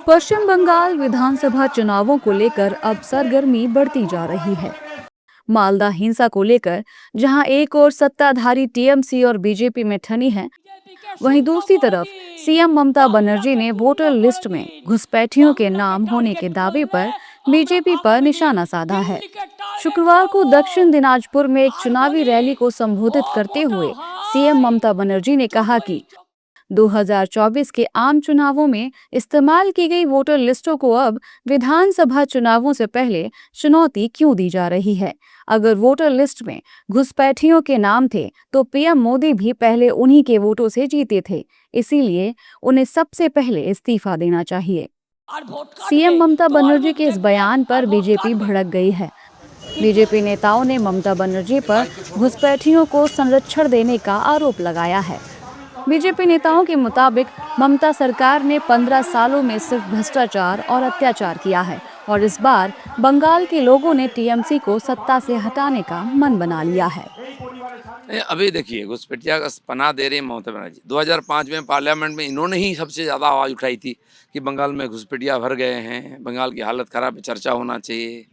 पश्चिम बंगाल विधानसभा चुनावों को लेकर अब सरगर्मी बढ़ती जा रही है। मालदा हिंसा को लेकर जहां एक ओर सत्ताधारी टीएमसी और बीजेपी में ठनी है, वहीं दूसरी तरफ सीएम ममता बनर्जी ने वोटर लिस्ट में घुसपैठियों के नाम होने के दावे पर बीजेपी पर निशाना साधा है। शुक्रवार को दक्षिण दिनाजपुर में एक चुनावी रैली को संबोधित करते हुए सीएम ममता बनर्जी ने कहा कि 2024 के आम चुनावों में इस्तेमाल की गई वोटर लिस्टों को अब विधानसभा चुनावों से पहले चुनौती क्यों दी जा रही है। अगर वोटर लिस्ट में घुसपैठियों के नाम थे तो पीएम मोदी भी पहले उन्हीं के वोटों से जीते थे, इसीलिए उन्हें सबसे पहले इस्तीफा देना चाहिए। सीएम ममता बनर्जी के इस बयान पर बीजेपी भड़क गई है। बीजेपी नेताओं ने ममता बनर्जी पर घुसपैठियों को संरक्षण देने का आरोप लगाया है। बीजेपी नेताओं के मुताबिक ममता सरकार ने 15 सालों में सिर्फ भ्रष्टाचार और अत्याचार किया है और इस बार बंगाल के लोगों ने टीएमसी को सत्ता से हटाने का मन बना लिया है। अभी देखिए, घुसपैठिया का पनाह दे रही है ममता बनर्जी। 2005 में पार्लियामेंट में इन्होंने ही सबसे ज़्यादा आवाज़ उठाई थी कि बंगाल में घुसपैठिया भर गए हैं, बंगाल की हालत खराब है, चर्चा होना चाहिए।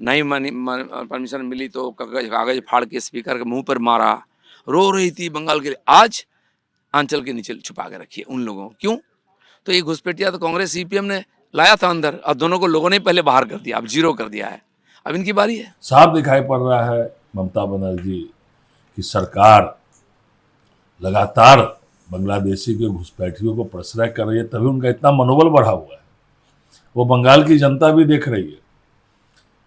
नहीं परमिशन मिली तो कागज फाड़ के स्पीकर के मुंह पर मारा, रो रही थी बंगाल के लिए। आज आंचल के नीचे छुपा के रखिए उन लोगों को। क्यों? तो ये घुसपैठिया तो कांग्रेस सीपीएम ने लाया था अंदर, अब दोनों को लोगों ने पहले बाहर कर दिया, अब जीरो कर दिया है। अब इनकी बारी है। साफ दिखाई पड़ रहा है ममता बनर्जी की सरकार लगातार बांग्लादेशी के घुसपैठियों को प्रश्रय कर रही है, तभी उनका इतना मनोबल बढ़ा हुआ है। वो बंगाल की जनता भी देख रही है,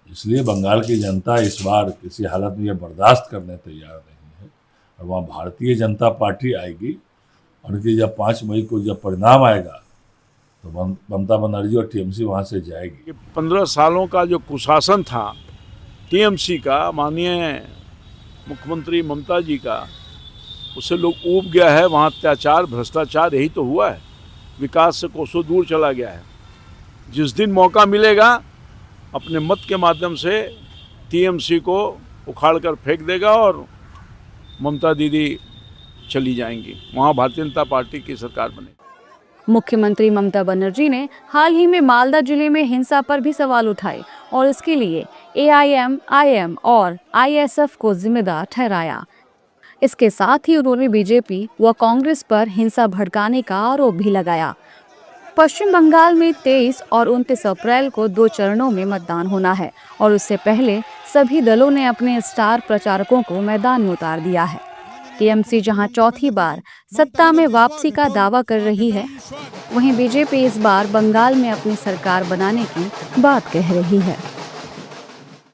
इसलिए बंगाल की जनता इस बार किसी हालत में यह बर्दाश्त करने तैयार नहीं है और वहाँ भारतीय जनता पार्टी आएगी। उनकी जब 5 मई को जब परिणाम आएगा तो ममता बनर्जी और टीएमसी वहाँ से जाएगी। 15 सालों का जो कुशासन था टीएमसी का, माननीय मुख्यमंत्री ममता जी का, उससे लोग ऊब गया है। वहाँ अत्याचार भ्रष्टाचार यही तो हुआ है, विकास से कोसों दूर चला गया है। जिस दिन मौका मिलेगा अपने मत के माध्यम से टीएमसी को उखाड़ कर फेंक देगा और ममता दीदी चली जाएंगी, वहाँ भारतीय जनता पार्टी की सरकार बनेगी। मुख्यमंत्री ममता बनर्जी ने हाल ही में मालदा जिले में हिंसा पर भी सवाल उठाए और इसके लिए एआईएमआईएम और आईएसएफ को जिम्मेदार ठहराया। इसके साथ ही उन्होंने बीजेपी व कांग्रेस पर हिंसा भड़काने का आरोप भी लगाया। पश्चिम बंगाल में 23 और 29 अप्रैल को 2 चरणों में मतदान होना है और उससे पहले सभी दलों ने अपने स्टार प्रचारकों को मैदान में उतार दिया है। टीएमसी जहां चौथी बार सत्ता में वापसी का दावा कर रही है, वहीं बीजेपी इस बार बंगाल में अपनी सरकार बनाने की बात कह रही है।